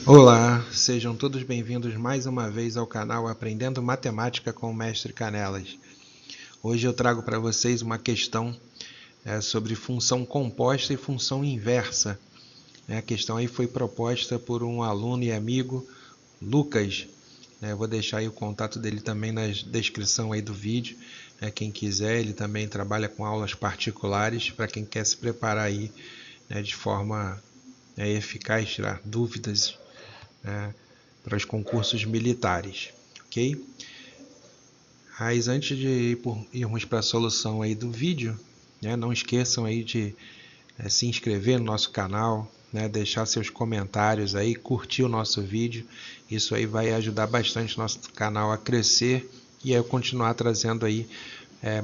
Olá, sejam todos bem-vindos mais uma vez ao canal Aprendendo Matemática com o Mestre Canelas. Hoje eu trago para vocês uma questão sobre função composta e função inversa. A questão aí foi proposta por um aluno e amigo, Lucas. Vou deixar aí o contato dele também na descrição aí do vídeo. Quem quiser, ele também trabalha com aulas particulares para quem quer se preparar aí de forma eficaz, tirar dúvidas para os concursos militares, ok? Mas antes de irmos para a solução aí do vídeo, não esqueçam aí de se inscrever no nosso canal, deixar seus comentários aí, curtir o nosso vídeo. Isso aí vai ajudar bastante o nosso canal a crescer e a eu continuar trazendo aí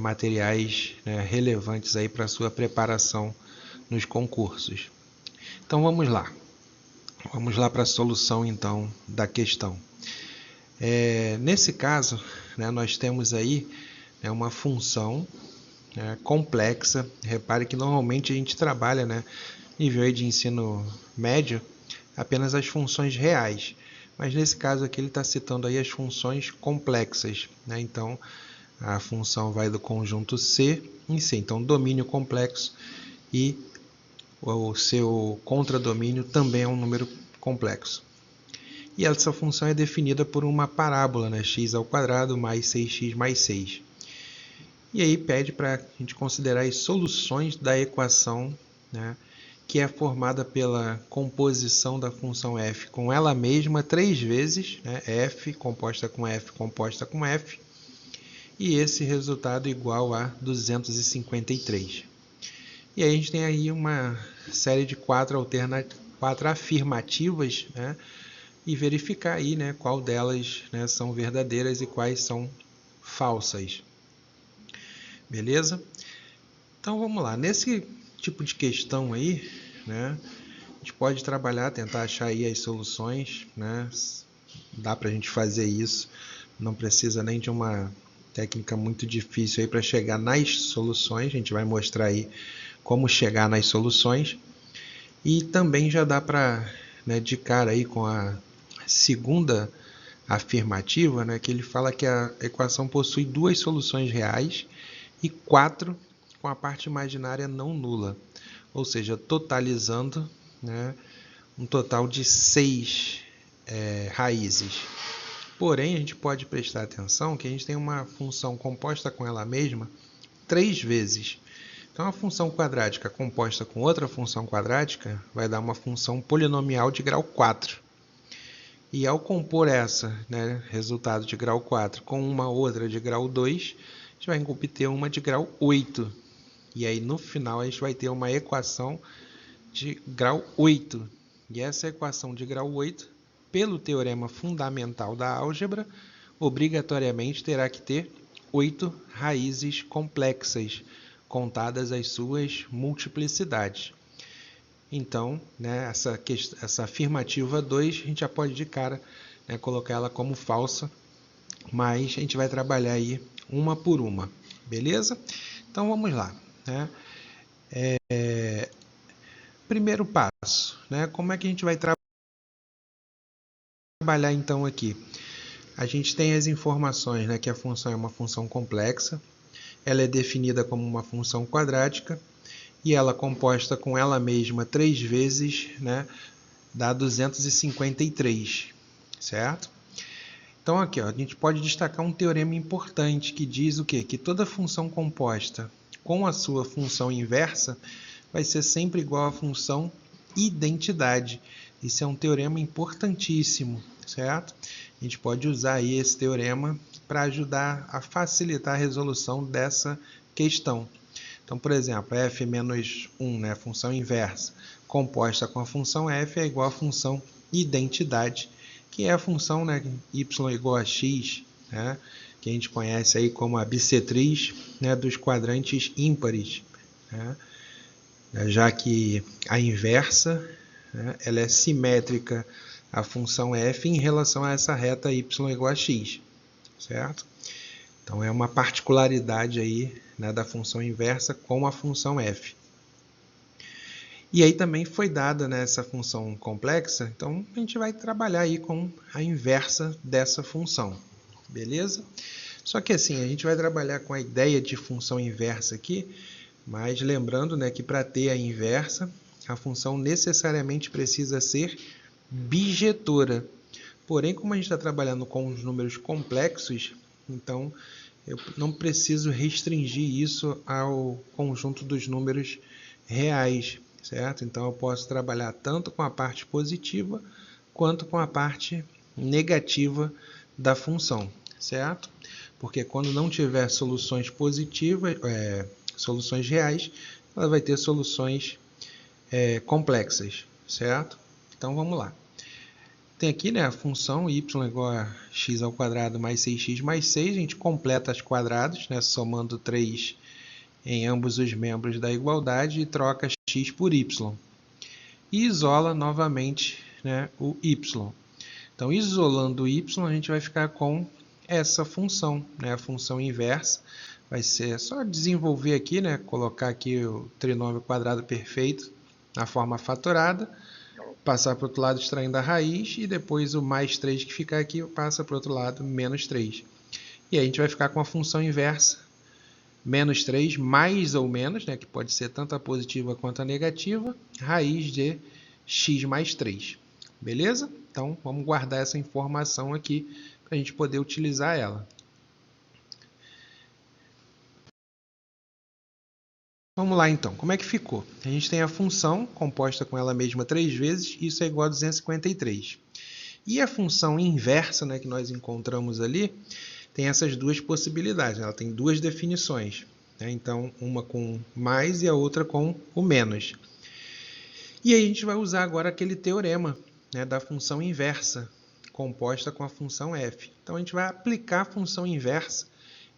materiais relevantes aí para a sua preparação nos concursos. Então vamos lá. Vamos lá para a solução então da questão. Nesse caso, nós temos aí uma função complexa. Repare que normalmente a gente trabalha, nível aí de ensino médio, apenas as funções reais. Mas nesse caso aqui ele está citando aí as funções complexas. Então, a função vai do conjunto C em C. Então, domínio complexo e o seu contradomínio também é um número complexo. E essa função é definida por uma parábola, x² mais 6x mais 6. E aí pede para a gente considerar as soluções da equação, que é formada pela composição da função f com ela mesma 3 vezes, f composta com f, e esse resultado igual a 253. E aí a gente tem aí uma série de quatro afirmativas, e verificar aí qual delas são verdadeiras e quais são falsas. Beleza? Então vamos lá. Nesse tipo de questão aí, a gente pode trabalhar, tentar achar aí as soluções, Dá para a gente fazer isso. Não precisa nem de uma técnica muito difícil aí para chegar nas soluções. A gente vai mostrar aí como chegar nas soluções. E também já dá para de cara aí com a segunda afirmativa, que ele fala que a equação possui 2 soluções reais e 4 com a parte imaginária não nula, ou seja, totalizando um total de 6 raízes. Porém, a gente pode prestar atenção que a gente tem uma função composta com ela mesma 3 vezes. Então, a função quadrática composta com outra função quadrática vai dar uma função polinomial de grau 4. E ao compor essa, resultado de grau 4, com uma outra de grau 2, a gente vai obter uma de grau 8. E aí, no final, a gente vai ter uma equação de grau 8. E essa equação de grau 8, pelo teorema fundamental da álgebra, obrigatoriamente terá que ter 8 raízes complexas, contadas as suas multiplicidades. Então, essa afirmativa 2, a gente já pode de cara colocar ela como falsa, mas a gente vai trabalhar aí uma por uma, beleza? Então vamos lá. Primeiro passo, como é que a gente vai trabalhar então aqui? A gente tem as informações que a função é uma função complexa, ela é definida como uma função quadrática, e ela composta com ela mesma 3 vezes, dá 253, certo? Então aqui, a gente pode destacar um teorema importante que diz o quê? Que toda função composta com a sua função inversa vai ser sempre igual à função identidade. Isso é um teorema importantíssimo, certo? A gente pode usar aí esse teorema para ajudar a facilitar a resolução dessa questão. Então, por exemplo, f menos 1, a função inversa, composta com a função f é igual à função identidade, que é a função y igual a x, que a gente conhece aí como a bissetriz dos quadrantes ímpares, já que a inversa ela é simétrica à função f em relação a essa reta y igual a x, certo? Então, é uma particularidade aí da função inversa com a função f. E aí também foi dada, né, essa função complexa, então a gente vai trabalhar aí com a inversa dessa função, beleza? Só que assim, a gente vai trabalhar com a ideia de função inversa aqui, mas lembrando, né, que para ter a inversa, a função necessariamente precisa ser bijetora. Porém, como a gente está trabalhando com os números complexos, então eu não preciso restringir isso ao conjunto dos números reais, certo? Então eu posso trabalhar tanto com a parte positiva quanto com a parte negativa da função, certo? Porque quando não tiver soluções positivas, soluções reais, ela vai ter soluções complexas, certo? Então vamos lá. Tem aqui, né, a função y igual a x ao quadrado mais 6x mais 6. A gente completa as quadrados, né, somando 3 em ambos os membros da igualdade e troca x por y. E isola novamente, né, o y. Então, isolando o y, a gente vai ficar com essa função, né, a função inversa. Vai ser só desenvolver aqui, né, colocar aqui o trinômio quadrado perfeito na forma fatorada, passar para o outro lado extraindo a raiz, e depois o mais 3 que ficar aqui passa para o outro lado, menos 3. E aí a gente vai ficar com a função inversa, menos 3 mais ou menos, né, que pode ser tanto a positiva quanto a negativa, raiz de x mais 3. Beleza? Então vamos guardar essa informação aqui para a gente poder utilizar ela. Vamos lá então, como é que ficou? A gente tem a função composta com ela mesma 3 vezes, isso é igual a 253. E a função inversa, né, que nós encontramos ali, tem essas duas possibilidades, ela tem duas definições, né? Então uma com mais e a outra com o menos. E aí a gente vai usar agora aquele teorema, né, da função inversa, composta com a função f. Então a gente vai aplicar a função inversa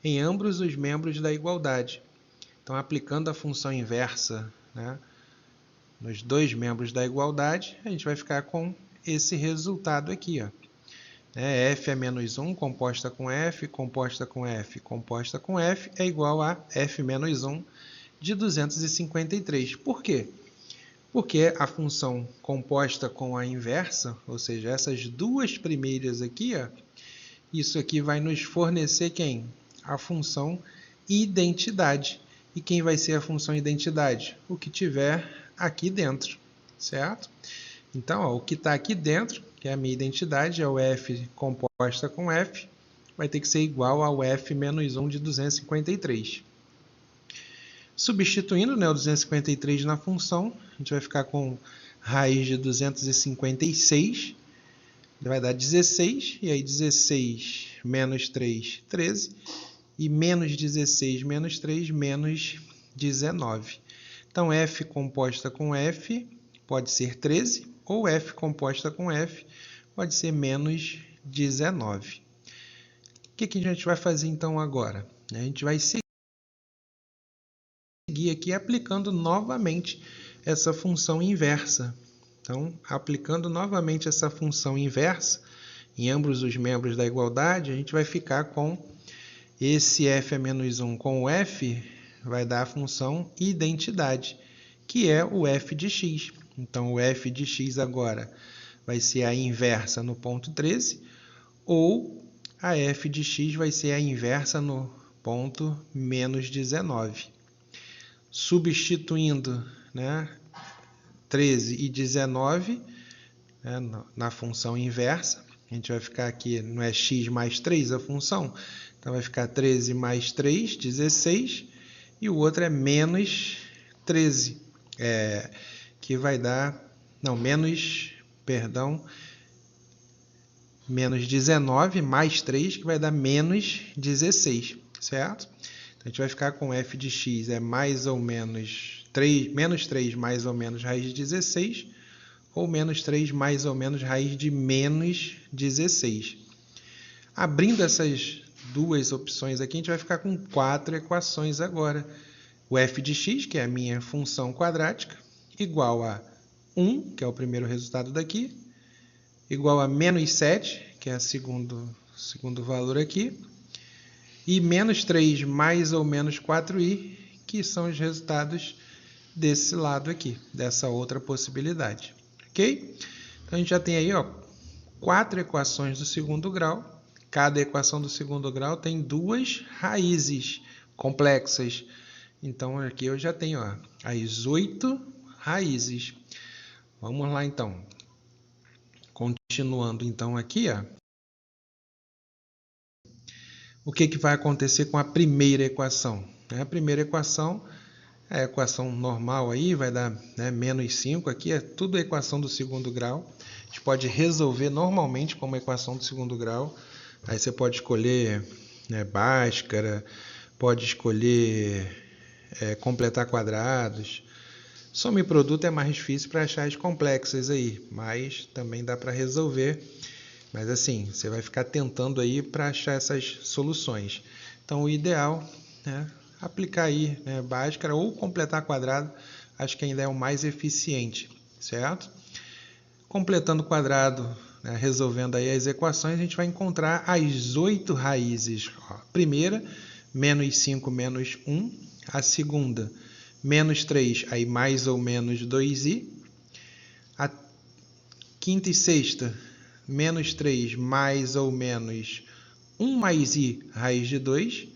em ambos os membros da igualdade. Então, aplicando a função inversa, né, nos dois membros da igualdade, a gente vai ficar com esse resultado aqui, ó. F é menos 1, composta com f, composta com f, composta com f, é igual a f menos 1 de 253. Por quê? Porque a função composta com a inversa, ou seja, essas duas primeiras aqui, ó, isso aqui vai nos fornecer quem? A função identidade. E quem vai ser a função identidade? O que tiver aqui dentro, certo? Então, ó, o que está aqui dentro, que é a minha identidade, é o f composta com f, vai ter que ser igual ao f menos 1 de 253. Substituindo, né, o 253 na função, a gente vai ficar com raiz de 256, vai dar 16, e aí 16 menos 3, 13, e menos 16 menos 3, menos 19. Então, f composta com f pode ser 13, ou f composta com f pode ser menos 19. O que a gente vai fazer então agora? A gente vai seguir aqui aplicando novamente essa função inversa. Então, aplicando novamente essa função inversa em ambos os membros da igualdade, a gente vai ficar com esse f é menos 1 com o f, vai dar a função identidade, que é o f de x. Então, o f de x agora vai ser a inversa no ponto 13, ou a f de x vai ser a inversa no ponto menos 19. Substituindo, né, 13 e 19, né, na função inversa, a gente vai ficar aqui, não é x mais 3 a função? Então, vai ficar 13 mais 3, 16, e o outro é menos 13, que vai dar, não, menos 19 mais 3, que vai dar menos 16, certo? Então, a gente vai ficar com f de x é mais ou menos 3, menos 3 mais ou menos raiz de 16, ou menos 3 mais ou menos raiz de menos 16. Abrindo essas duas opções aqui, a gente vai ficar com 4 equações agora. O f de x, que é a minha função quadrática, igual a 1, que é o primeiro resultado daqui, igual a menos 7, que é o segundo valor aqui, e menos 3 mais ou menos 4i, que são os resultados desse lado aqui, dessa outra possibilidade, ok? Então, a gente já tem aí, ó, 4 equações do segundo grau. Cada equação do segundo grau tem 2 raízes complexas. Então, aqui eu já tenho, ó, as 8 raízes. Vamos lá, então. Continuando, então, aqui, ó. O que vai acontecer com a primeira equação? A primeira equação é a equação normal aí, vai dar, né, menos 5. Aqui é tudo a equação do segundo grau. A gente pode resolver normalmente como equação do segundo grau. Aí você pode escolher, né, Bhaskara, pode escolher completar quadrados. Soma e produto é mais difícil para achar as complexas aí, mas também dá para resolver. Mas assim, você vai ficar tentando aí para achar essas soluções. Então o ideal é aplicar aí, né, Bhaskara ou completar quadrado, acho que ainda é o mais eficiente, certo? Completando o quadrado, né, resolvendo aí as equações, a gente vai encontrar as 8 raízes. Ó, a primeira, menos 5 menos 1. A segunda, menos 3, aí mais ou menos 2i. A quinta e sexta, menos 3 mais ou menos 1 mais i raiz de 2.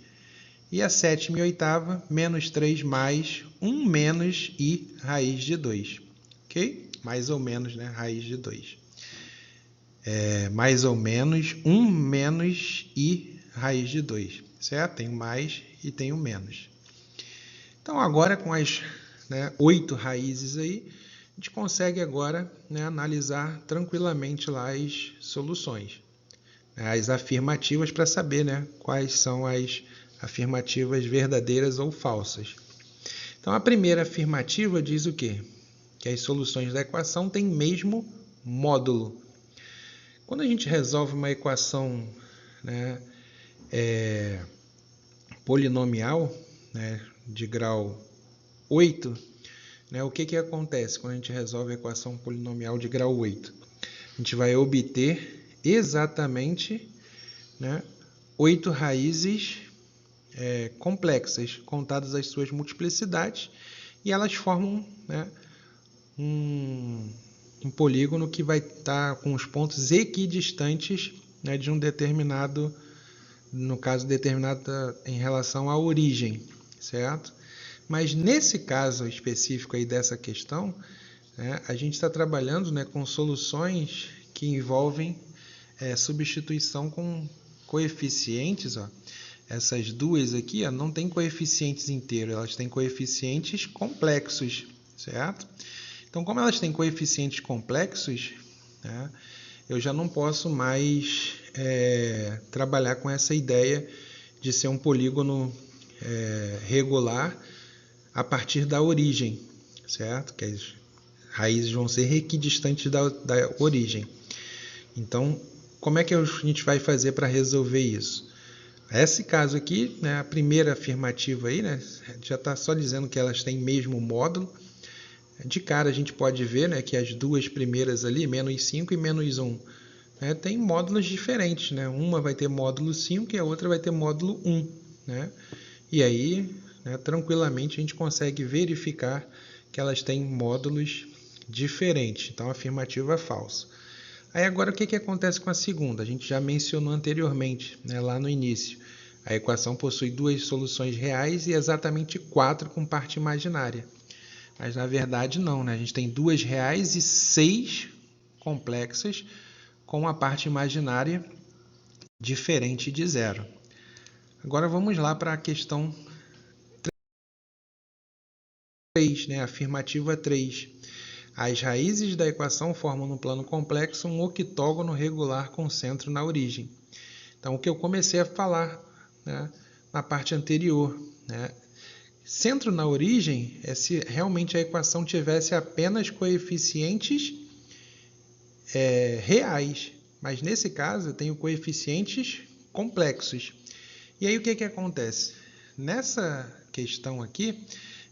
E a sétima e oitava, menos 3 mais 1 menos i raiz de 2. Ok? Mais ou menos, né? Raiz de 2. Mais ou menos 1 menos i raiz de 2. Certo? Tem o mais e tem o menos. Então, agora com as, né, 8 raízes aí, a gente consegue agora, né, analisar tranquilamente lá as soluções. As afirmativas para saber, né, quais são as afirmativas verdadeiras ou falsas. Então, a primeira afirmativa diz o quê? Que as soluções da equação têm mesmo módulo. Quando a gente resolve uma equação, né, polinomial, né, de grau 8, né, o que acontece quando a gente resolve a equação polinomial de grau 8? A gente vai obter exatamente, né, 8 raízes complexas, contadas as suas multiplicidades, e elas formam, né, um polígono que vai estar com os pontos equidistantes, né, de um determinado, no caso determinado em relação à origem, certo? Mas nesse caso específico aí dessa questão, né, a gente está trabalhando, né, com soluções que envolvem substituição com coeficientes, ó. Essas duas aqui, ó, não tem coeficientes inteiros, elas têm coeficientes complexos, certo? Então, como elas têm coeficientes complexos, né, eu já não posso mais trabalhar com essa ideia de ser um polígono regular a partir da origem, certo? Que as raízes vão ser equidistantes da origem. Então, como é que a gente vai fazer para resolver isso? Esse caso aqui, né, a primeira afirmativa aí, né, já está só dizendo que elas têm mesmo módulo. De cara a gente pode ver, né, que as duas primeiras ali, menos 5 e menos 1, né, tem módulos diferentes. Né? Uma vai ter módulo 5 e a outra vai ter módulo 1. Né? E aí, né, tranquilamente a gente consegue verificar que elas têm módulos diferentes. Então a afirmativa é falsa. Aí agora o que acontece com a segunda? A gente já mencionou anteriormente, né, lá no início. A equação possui 2 soluções reais e exatamente 4 com parte imaginária. Mas na verdade não, né? A gente tem 2 reais e 6 complexas com a parte imaginária diferente de 0. Agora vamos lá para a questão 3, né? Afirmativa 3. As raízes da equação formam no plano complexo um octógono regular com centro na origem. Então, o que eu comecei a falar, né, na parte anterior, né? Centro na origem é se realmente a equação tivesse apenas coeficientes reais, mas nesse caso eu tenho coeficientes complexos. E aí o que acontece? Nessa questão aqui,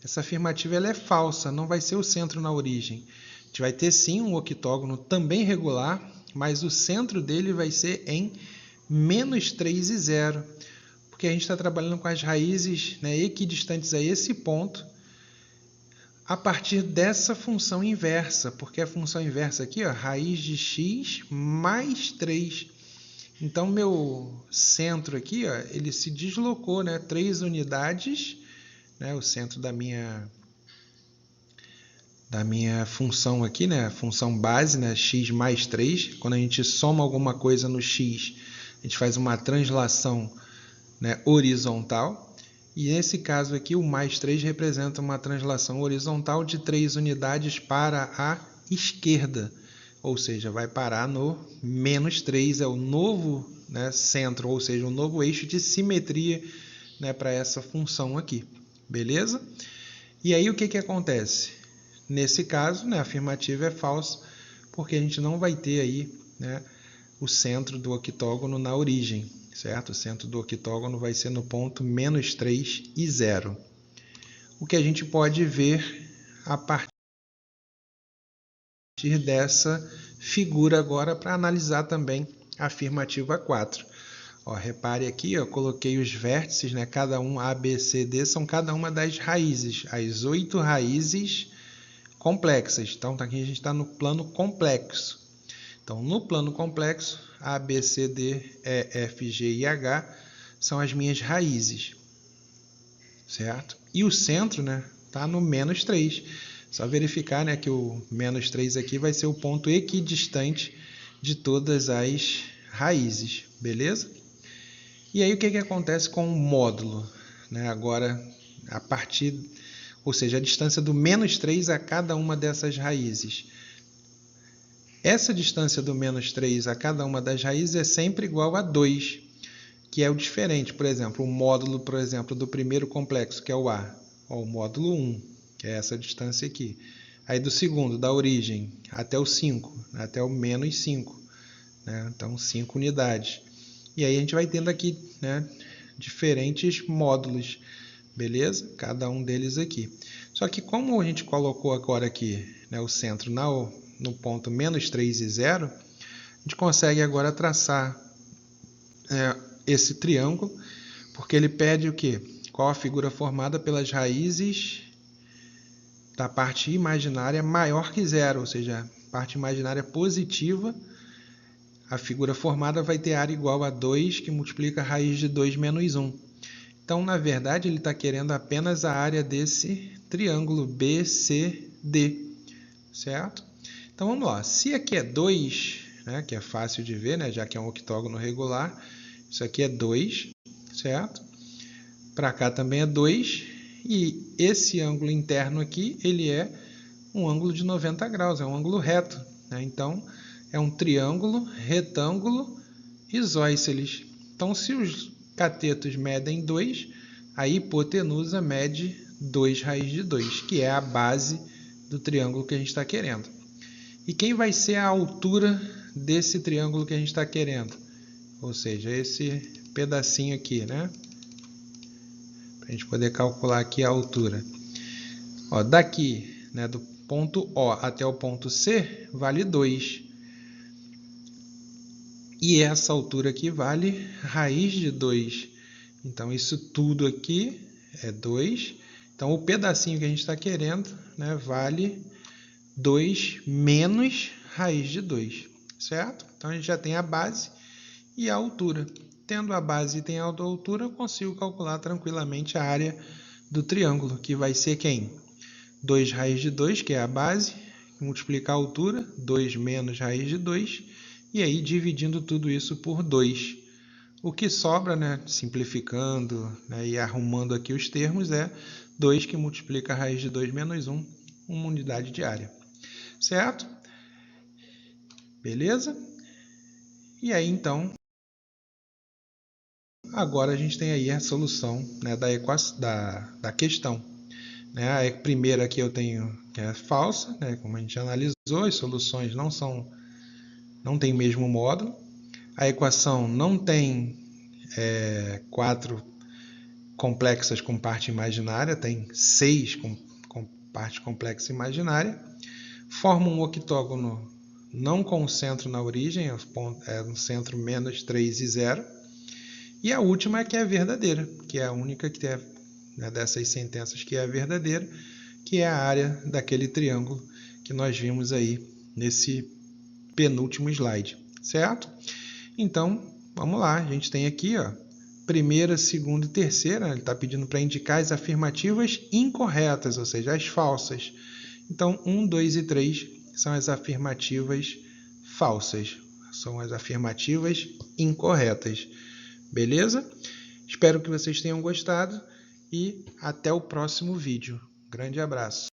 essa afirmativa ela é falsa, não vai ser o centro na origem. A gente vai ter sim um octógono também regular, mas o centro dele vai ser em menos 3 e 0, porque a gente está trabalhando com as raízes, né, equidistantes a esse ponto, a partir dessa função inversa, porque a função inversa aqui, ó, raiz de x mais 3. Então, meu centro aqui, ó, ele se deslocou, né, 3 unidades, né, o centro da minha função aqui, né, a função base, né, x mais 3. Quando a gente soma alguma coisa no x, a gente faz uma translação, né, horizontal. E nesse caso aqui, o mais 3 representa uma translação horizontal de 3 unidades para a esquerda. Ou seja, vai parar no menos 3, é o novo, né, centro, ou seja, o novo eixo de simetria, né, para essa função aqui. Beleza? E aí o que acontece? Nesse caso, né, a afirmativa é falsa, porque a gente não vai ter aí, né, o centro do octógono na origem. Certo? O centro do octógono vai ser no ponto menos 3 e 0. O que a gente pode ver a partir dessa figura agora para analisar também a afirmativa 4. Ó, repare aqui, eu coloquei os vértices, né? Cada um A, B, C, D são cada uma das raízes, as 8 raízes complexas. Então aqui a gente está no plano complexo. Então, no plano complexo, A, B, C, D, E, F, G e H são as minhas raízes, certo? E o centro, né, está no menos 3. Só verificar, né, que o menos 3 aqui vai ser o ponto equidistante de todas as raízes, beleza? E aí o que acontece com o módulo? Né? Agora, a partir, ou seja, a distância do menos 3 a cada uma dessas raízes. Essa distância do menos 3 a cada uma das raízes é sempre igual a 2, que é o diferente. Por exemplo, o módulo, por exemplo, do primeiro complexo, que é o A, ó, o módulo 1, que é essa distância aqui. Aí do segundo, da origem, até o 5, até o menos 5. Né? Então, 5 unidades. E aí a gente vai tendo aqui, né, diferentes módulos, beleza? Cada um deles aqui. Só que como a gente colocou agora aqui, né, o centro no ponto menos 3 e 0, a gente consegue agora traçar esse triângulo, porque ele pede o quê? Qual a figura formada pelas raízes da parte imaginária maior que 0, ou seja, parte imaginária positiva. A figura formada vai ter área igual a 2, que multiplica a raiz de 2 menos 1. Então, na verdade, ele está querendo apenas a área desse triângulo BCD, certo? Então, vamos lá. Se aqui é 2, né, que é fácil de ver, né, já que é um octógono regular, isso aqui é 2, certo? Para cá também é 2, e esse ângulo interno aqui, ele é um ângulo de 90 graus, é um ângulo reto. Né? Então, é um triângulo, retângulo, isósceles. Então, se os catetos medem 2, a hipotenusa mede 2 raiz de 2, que é a base do triângulo que a gente está querendo. E quem vai ser a altura desse triângulo que a gente está querendo? Ou seja, esse pedacinho aqui, né? Para a gente poder calcular aqui a altura. Ó, daqui, né, do ponto O até o ponto C, vale 2. E essa altura aqui vale raiz de 2. Então, isso tudo aqui é 2. Então, o pedacinho que a gente está querendo, né, vale 2 menos raiz de 2, certo? Então, a gente já tem a base e a altura. Tendo a base e tem a altura, eu consigo calcular tranquilamente a área do triângulo, que vai ser quem? 2 raiz de 2, que é a base, multiplicar a altura, 2 menos raiz de 2, e aí dividindo tudo isso por 2. O que sobra, né, simplificando, né, e arrumando aqui os termos, é 2 que multiplica a raiz de 2 menos 1, uma unidade de área. Certo? Beleza? E aí, então, agora a gente tem aí a solução, né, da questão. Né? A primeira aqui eu tenho que é falsa, né, como a gente analisou, as soluções não tem mesmo módulo. A equação não tem 4 complexas com parte imaginária, tem 6 com parte complexa imaginária. Forma um octógono não com o centro na origem, é no centro menos 3 e 0. E a última é que é verdadeira, que é a única que é, né, dessas sentenças que é verdadeira, que é a área daquele triângulo que nós vimos aí nesse penúltimo slide, certo? Então, vamos lá, a gente tem aqui, ó, primeira, segunda e terceira, ele está pedindo para indicar as afirmativas incorretas, ou seja, as falsas. Então, 1, 2 e 3 são as afirmativas falsas, são as afirmativas incorretas, beleza? Espero que vocês tenham gostado e até o próximo vídeo. Grande abraço!